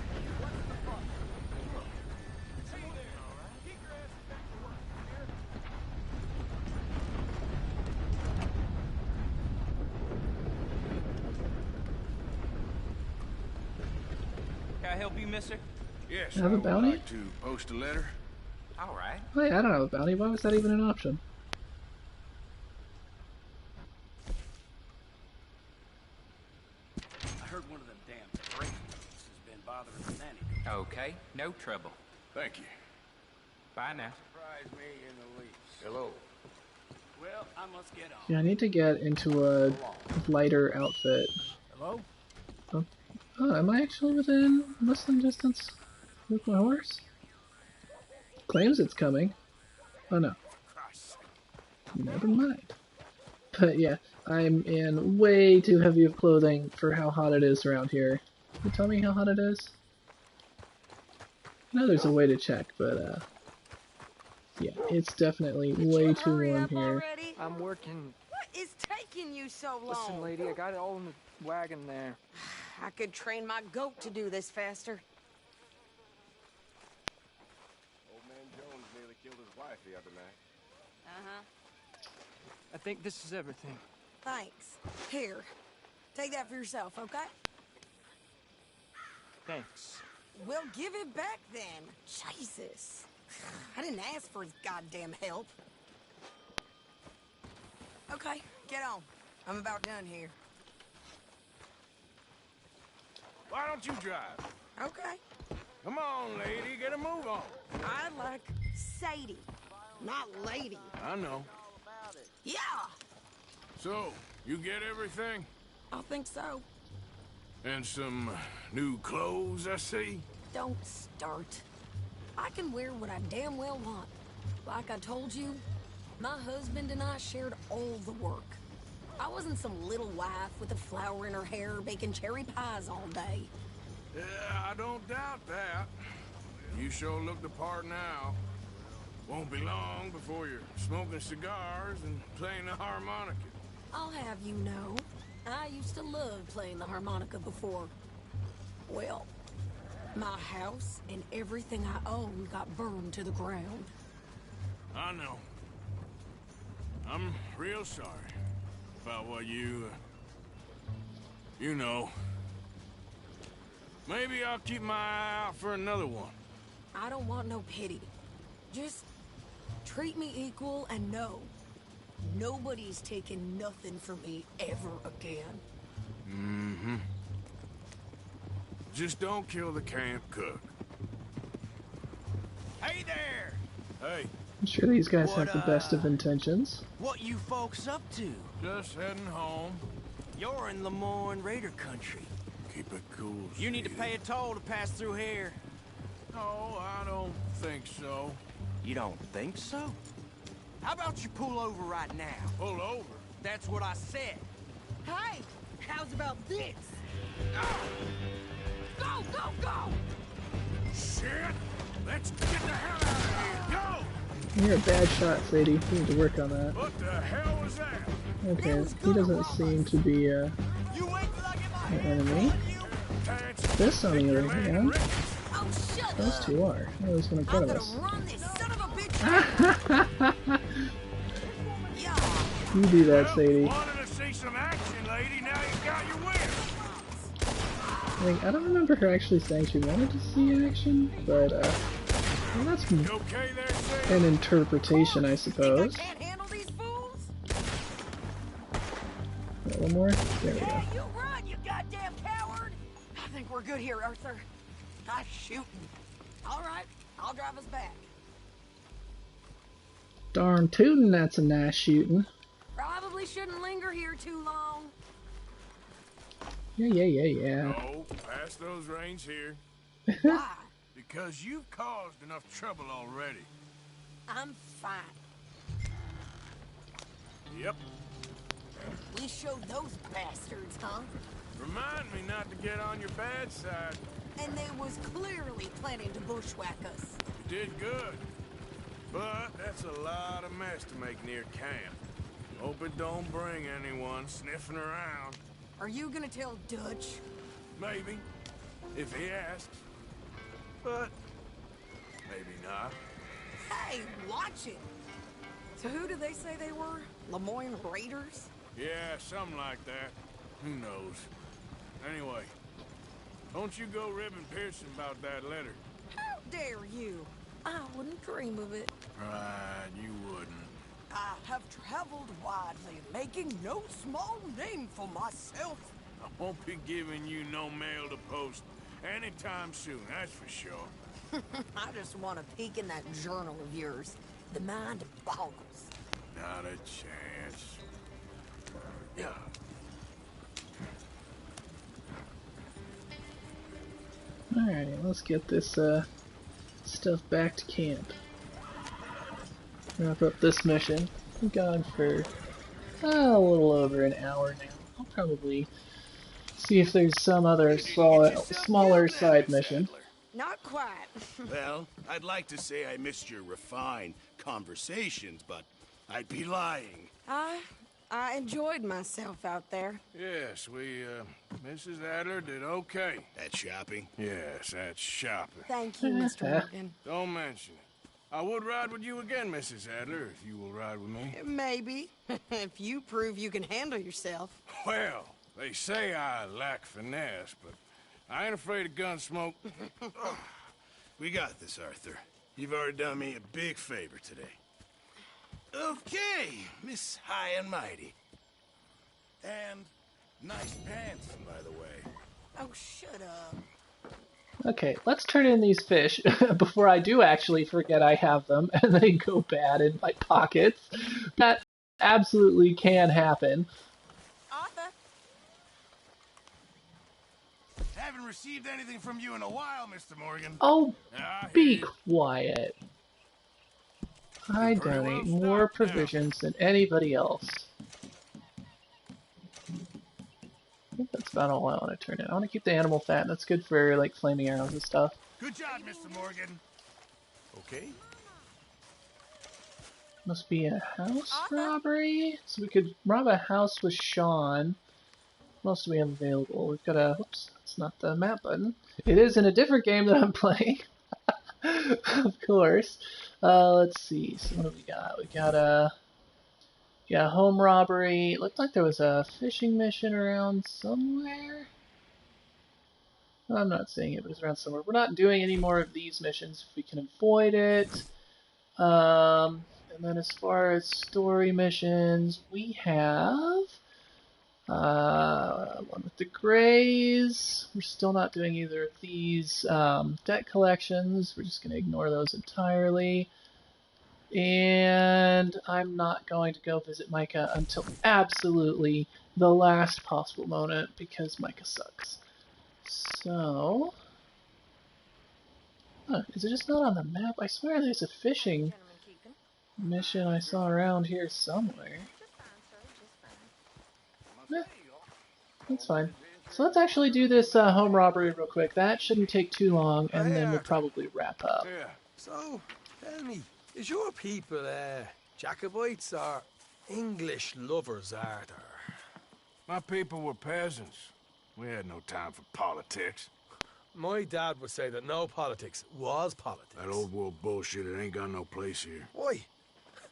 Can I help you, mister? Yes, Have a I would bounty? like to post a letter. All right. Wait, I don't have a bounty. Why was that even an option? bother us any. Okay, no trouble. Thank you. Bye now. Surprise me in the least. Hello. Well, I must get on. Yeah, I need to get into a lighter outfit. Hello? Oh, am I actually within whistling distance with my horse? Claims it's coming. Oh no. Never mind. But yeah, I'm in way too heavy of clothing for how hot it is around here. Can you tell me how hot it is? I know there's a way to check, but yeah, it's definitely way too warm here. Already? I'm working. What is taking you so long? Listen, lady, I got it all in the wagon there. I could train my goat to do this faster. Old man Jones nearly killed his wife the other night. Uh-huh. I think this is everything. Thanks. Here, take that for yourself, okay? Thanks. Well, give it back then. Jesus. I didn't ask for his goddamn help. Okay, get on. I'm about done here. Why don't you drive? Okay. Come on, lady, get a move on. I like Sadie, not lady. I know. Yeah, So, you get everything? I think so. And some new clothes, I see? Don't start. I can wear what I damn well want. Like I told you, my husband and I shared all the work. I wasn't some little wife with a flower in her hair baking cherry pies all day. Yeah, I don't doubt that. You sure look the part now. Won't be long before you're smoking cigars and playing the harmonica. I'll have you know, I used to love playing the harmonica before. Well, my house and everything I own got burned to the ground. I know. I'm real sorry about what you know. Maybe I'll keep my eye out for another one. I don't want no pity. Just treat me equal and know nobody's taking nothing from me ever again. Mm-hmm. Just don't kill the camp cook. Hey there! Hey, I'm sure these guys What, have the best of intentions. What you folks up to? just heading home. You're in Lemoyne Raider country. Keep it cool. You need to Steve. pay a toll to pass through here. No, I don't think so. You don't think so? How about you pull over right now? Pull over. That's what I said. Hey, how's about this? Go, go, go! Shit! Let's get the hell out of here! Go! You're a bad shot, Sadie. You need to work on that. What the hell was that? Okay, he doesn't seem to be You wait till I get my an enemy. This, on the other hand, Oh, shut those up! two are. Oh, there's one in front I'm of gonna us. run this son of a bitch! Yeah, You do that, Sadie. Wanted to see some action, lady. Now you got your wish. I don't remember her actually saying she wanted to see action, but well, that's You okay there, Sadie? an interpretation, I I suppose. can't handle these fools? Got one more? There we go. Yeah, you run, you goddamn coward! I think we're good here, Arthur. Nice shooting. All right, I'll drive us back. Darn tootin', that's a nice shooting. Probably shouldn't linger here too long. Yeah. No, pass those reins here. Why? Because you've caused enough trouble already. I'm fine. Yep. We showed those bastards, huh? Remind me not to get on your bad side. And they was clearly planning to bushwhack us. You did good. But that's a lot of mess to make near camp. Hope it don't bring anyone sniffing around. Are you gonna tell Dutch? Maybe. If he asks. But maybe not. Hey, watch it! So who did they say they were? Lemoyne Raiders? Yeah, something like that. Who knows? Anyway, don't you go ribbing Pearson about that letter. How dare you? I wouldn't dream of it. Right, you wouldn't. I have traveled widely, making no small name for myself. I won't be giving you no mail to post anytime soon, that's for sure. I just want a peek in that journal of yours. The mind boggles. Not a chance. Yeah. Alright, let's get this stuff back to camp. Wrap up this mission. We've gone for a little over an hour now. I'll probably see if there's some other smaller side mission. Not quite. Well, I'd like to say I missed your refined conversations, but I'd be lying. I enjoyed myself out there. Yes, Mrs. Adler did okay. At shopping? Yes, that's shopping. Thank you, Mr. Morgan. Don't mention it. I would ride with you again, Mrs. Adler, if you will ride with me. Maybe. If you prove you can handle yourself. Well, they say I lack finesse, but I ain't afraid of gun smoke. We got this, Arthur. You've already done me a big favor today. Okay, Miss High and Mighty. And nice pants, by the way. Oh, shut up. Okay, let's turn in these fish before I do actually forget I have them and they go bad in my pockets. That absolutely can happen. Arthur? Haven't received anything from you in a while, Mr. Morgan. Oh, be quiet. I donate more provisions than anybody else. I think that's about all I want to turn in. I want to keep the animal fat. That's good for like flaming arrows and stuff. Good job, Mr. Morgan. Okay. Must be a house robbery. So we could rob a house with Sean. What else do we have available? We've got a... Whoops, it's not the map button. It is in a different game that I'm playing. Of course. Let's see. So what do we got? We got a... Yeah, home robbery. It looked like there was a fishing mission around somewhere. I'm not seeing it, but it's around somewhere. We're not doing any more of these missions if we can avoid it. And then as far as story missions, we have one with the Greys. We're still not doing either of these. Debt collections, we're just going to ignore those entirely. And I'm not going to go visit Micah until absolutely the last possible moment because Micah sucks. So, is it just not on the map? I swear there's a fishing mission I saw around here somewhere. Eh, that's fine. So let's actually do this home robbery real quick. That shouldn't take too long, and then we'll probably wrap up. Yeah. So, tell me, is your people Jacobites or English lovers, Arthur? My people were peasants. We had no time for politics. My dad would say that no politics was politics. That old world bullshit, it ain't got no place here. Why?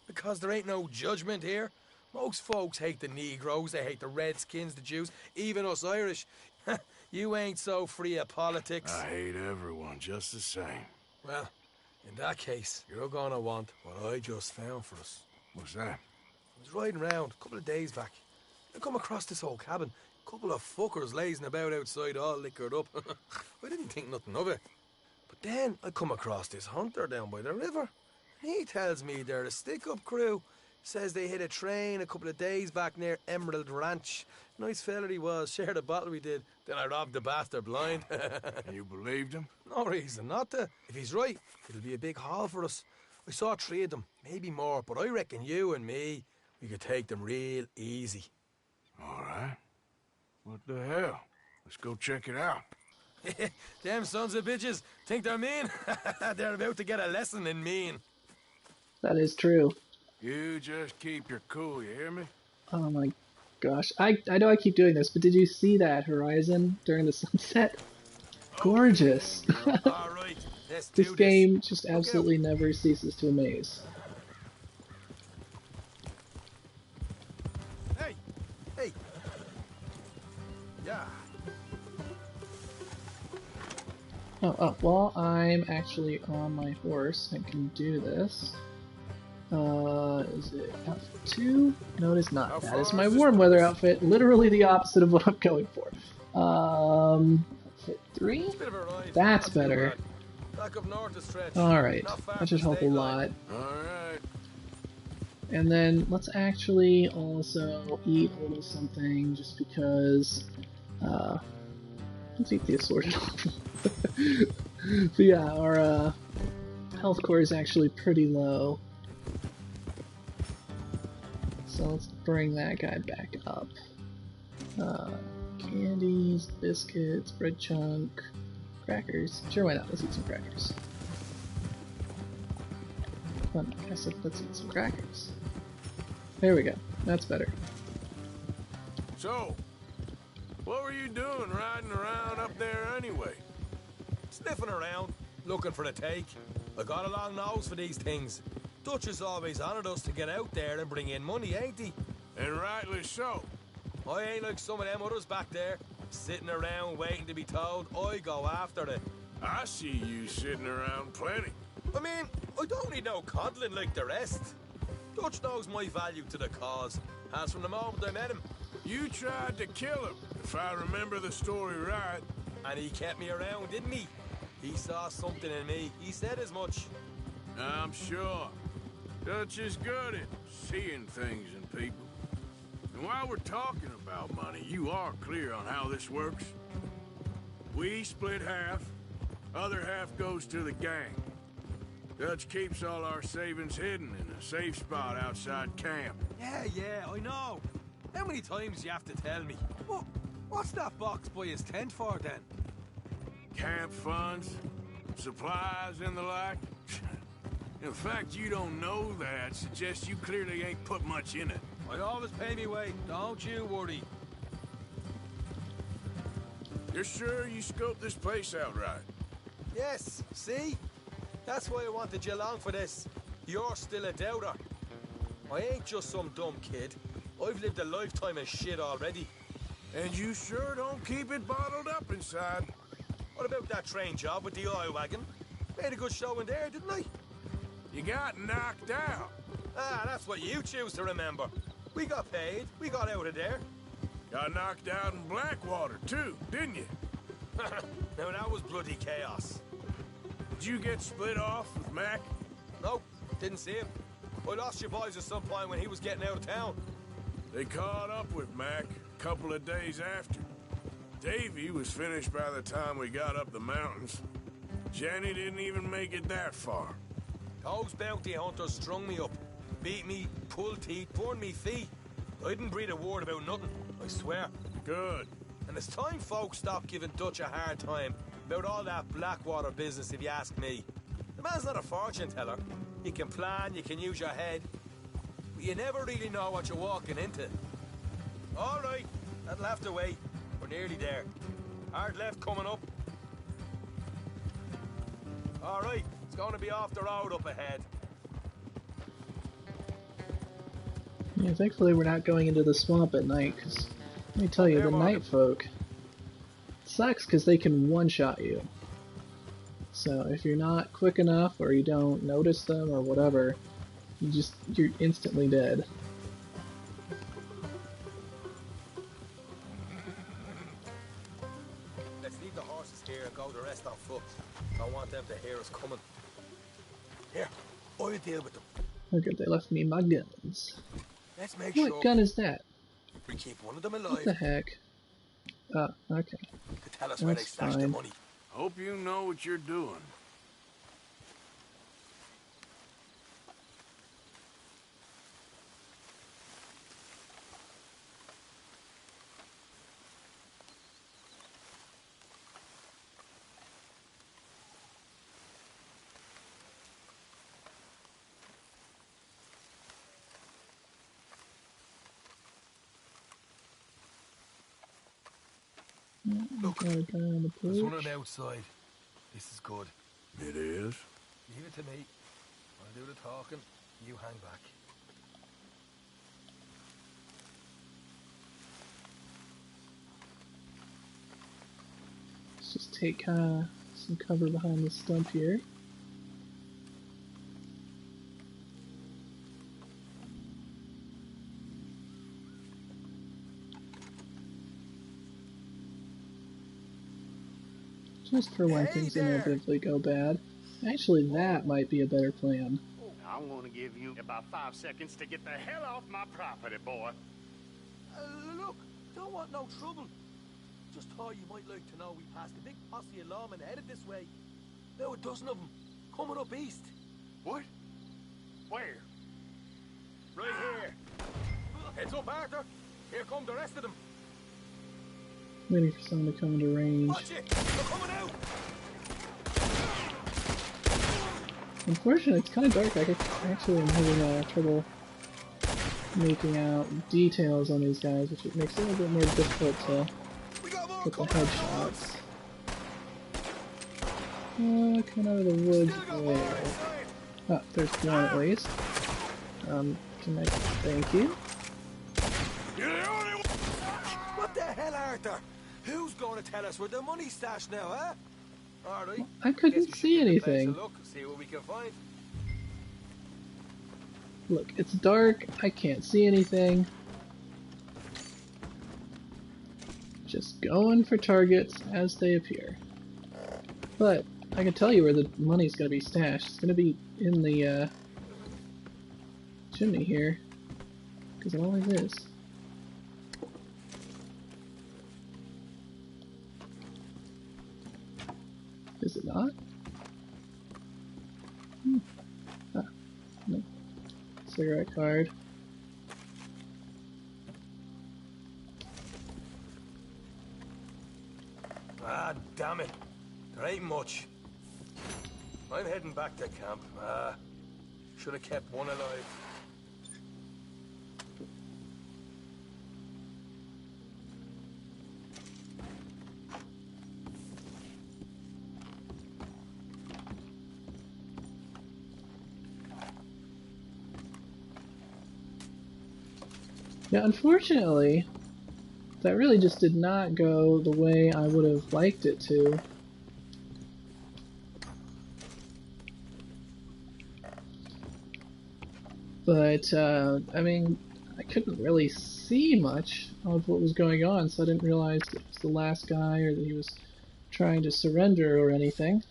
Because there ain't no judgment here. Most folks hate the Negroes, they hate the Redskins, the Jews, even us Irish. You ain't so free of politics. I hate everyone just the same. Well, in that case, you're gonna want what I just found for us. What's that? I was riding around a couple of days back. I come across this old cabin. A couple of fuckers lazing about outside all liquored up. I didn't think nothing of it. But then I come across this hunter down by the river. He tells me they're a stick-up crew. Says they hit a train a couple of days back near Emerald Ranch. Nice fella he was, shared a bottle we did. Then I robbed the bastard blind. You believed him? No reason not to. If he's right, it'll be a big haul for us. I saw 3 of them, maybe more, but I reckon you and me, we could take them real easy. All right. What the hell? Let's go check it out. Them sons of bitches think they're mean. They're about to get a lesson in mean. That is true. You just keep your cool, you hear me? Oh my gosh. I know I keep doing this, but did you see that horizon during the sunset? Gorgeous. All right, let's This do game just absolutely never ceases to amaze. Hey! Hey! Yeah. Oh, well, I'm actually on my horse and can do this. Is it outfit 2? No, it is not. That is my warm weather outfit. Literally the opposite of what I'm going for. Hit 3? It's a bit of a ride. That's Not too better. bad. Back up north to stretch. Alright, Not far that should from help a state line. lot. Alright. And then let's actually also eat a little something just because, let's eat the assorted apple. So yeah, our health core is actually pretty low. So let's bring that guy back up. Candies, biscuits, bread chunk, crackers. Sure, why not? Let's eat some crackers. Well, I guess let's eat some crackers. There we go. That's better. So, what were you doing riding around up there anyway? Sniffing around, looking for a take. I got a long nose for these things. Dutch has always honoured us to get out there and bring in money, ain't he? And rightly so. I ain't like some of them others back there, sitting around waiting to be told I go after it. I see you sitting around plenty. I mean, I don't need no coddling like the rest. Dutch knows my value to the cause, as from the moment I met him. You tried to kill him, if I remember the story right. And he kept me around, didn't he? He saw something in me. He said as much. I'm sure. Dutch is good at seeing things in people. And while we're talking about money, you are clear on how this works? We split half, other half goes to the gang. Dutch keeps all our savings hidden in a safe spot outside camp. Yeah, I know. How many times do you have to tell me? What's that box by his tent for, then? Camp funds, supplies, and the like. The fact you don't know that suggests you clearly ain't put much in it. I always pay me weight, don't you worry. You're sure you scoped this place out right? Yes, see? That's why I wanted you along for this. You're still a doubter. I ain't just some dumb kid. I've lived a lifetime of shit already. And you sure don't keep it bottled up inside. What about that train job with the oil wagon? Made a good show in there, didn't I? You got knocked out. Ah, that's what you choose to remember. We got paid. We got out of there. Got knocked out in Blackwater, too, didn't you? Now, that was bloody chaos. Did you get split off with Mac? Nope, didn't see him. I lost your boys at some point when he was getting out of town. They caught up with Mac a couple of days after. Davy was finished by the time we got up the mountains. Jenny didn't even make it that far. Those bounty hunters strung me up. Beat me, pulled teeth, burned me feet. I didn't breathe a word about nothing, I swear. Good. And it's time folks stopped giving Dutch a hard time about all that Blackwater business, if you ask me. The man's not a fortune teller. You can plan, you can use your head. But you never really know what you're walking into. All right, that'll have to wait. We're nearly there. Hard left coming up. All right, it's going to be off the road up ahead. Yeah, thankfully we're not going into the swamp at night, because let me tell you, the night folk sucks because they can one-shot you. So if you're not quick enough, or you don't notice them, or whatever, you're instantly dead. Let's leave the horses here and go the rest on foot. Don't want them to hear us coming. Here, I'll deal with them. Oh good, they left me my guns. Let's make What sure gun is that? we keep one of them alive. What the heck? Oh, okay. To tell us where they That's stashed the fine. money. Hope you know what you're doing. Look, Got a guy on the there's one porch. on the outside. This is good. It is? Leave it to me. I'll do the talking. You hang back. Let's just take some cover behind the stump here. Just for when things inevitably go bad. Actually, that might be a better plan. I'm gonna give you about 5 seconds to get the hell off my property, boy. Look, don't want no trouble. Just thought you might like to know we passed a big posse of lawmen headed this way. About a dozen of them, coming up east. What? Where? Right here. Heads up, Arthur. Here come the rest of them. Waiting for someone to come into range. Watch it! They're coming out! Unfortunately, it's kind of dark. I actually am having trouble making out details on these guys, which makes it a little bit more difficult to get the headshots. Coming out of the woods there. Oh, there's one at least. Thank you. What the hell, Arthur? Who's going to tell us where the money's stashed now, huh? Alright. I couldn't see anything. Look, see what we can find. Look, it's dark. I can't see anything. Just going for targets as they appear. But I can tell you where the money's going to be stashed. It's going to be in the chimney here, because it always is. Is it not? Ah, no. Cigarette card. Ah, damn it. There ain't much. I'm heading back to camp. Should have kept one alive. Yeah, unfortunately, that really just did not go the way I would have liked it to. But, I mean, I couldn't really see much of what was going on, so I didn't realize it was the last guy or that he was trying to surrender or anything.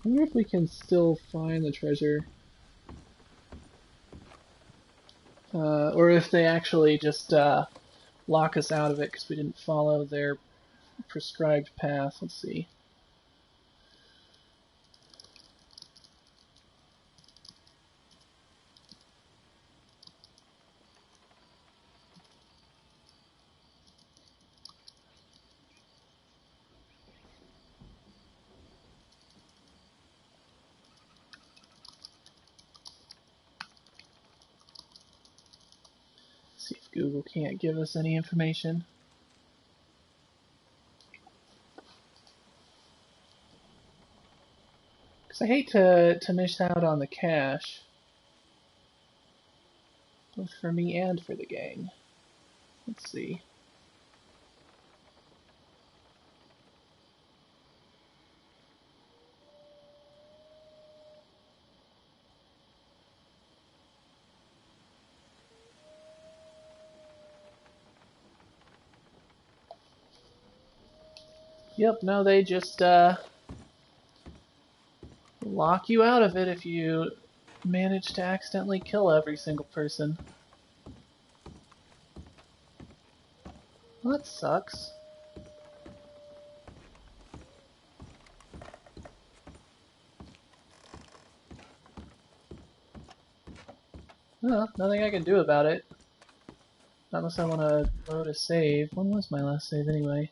I wonder if we can still find the treasure. Or if they actually just lock us out of it because we didn't follow their prescribed path. Let's see. See if Google can't give us any information. Because I hate to miss out on the cash. Both for me and for the gang. Let's see. Yep, no, they just lock you out of it if you manage to accidentally kill every single person. Well, that sucks. Well, nothing I can do about it. Not unless I want to load a save. When was my last save anyway?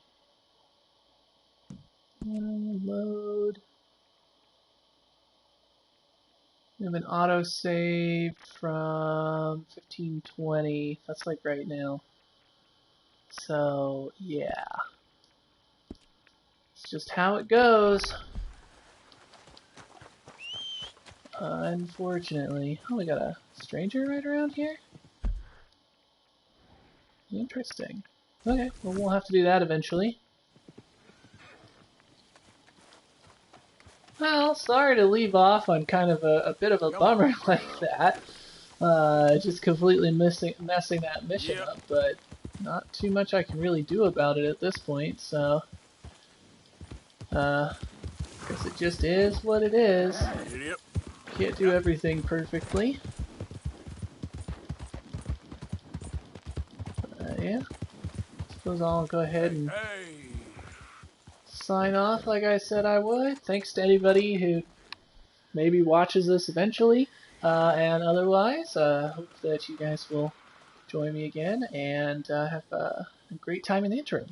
Load. We have an auto save from 1520. That's like right now. So, yeah. It's just how it goes. Unfortunately. Oh, we got a stranger right around here? Interesting. Okay, well we'll have to do that eventually. Well, sorry to leave off on kind of a bit of a bummer like that. Just completely messing that mission up, but not too much I can really do about it at this point, so... guess it just is what it is. Can't do everything perfectly. Yeah. Suppose I'll go ahead and sign off like I said I would. Thanks to anybody who maybe watches this eventually. And otherwise, hope that you guys will join me again and have a great time in the interim.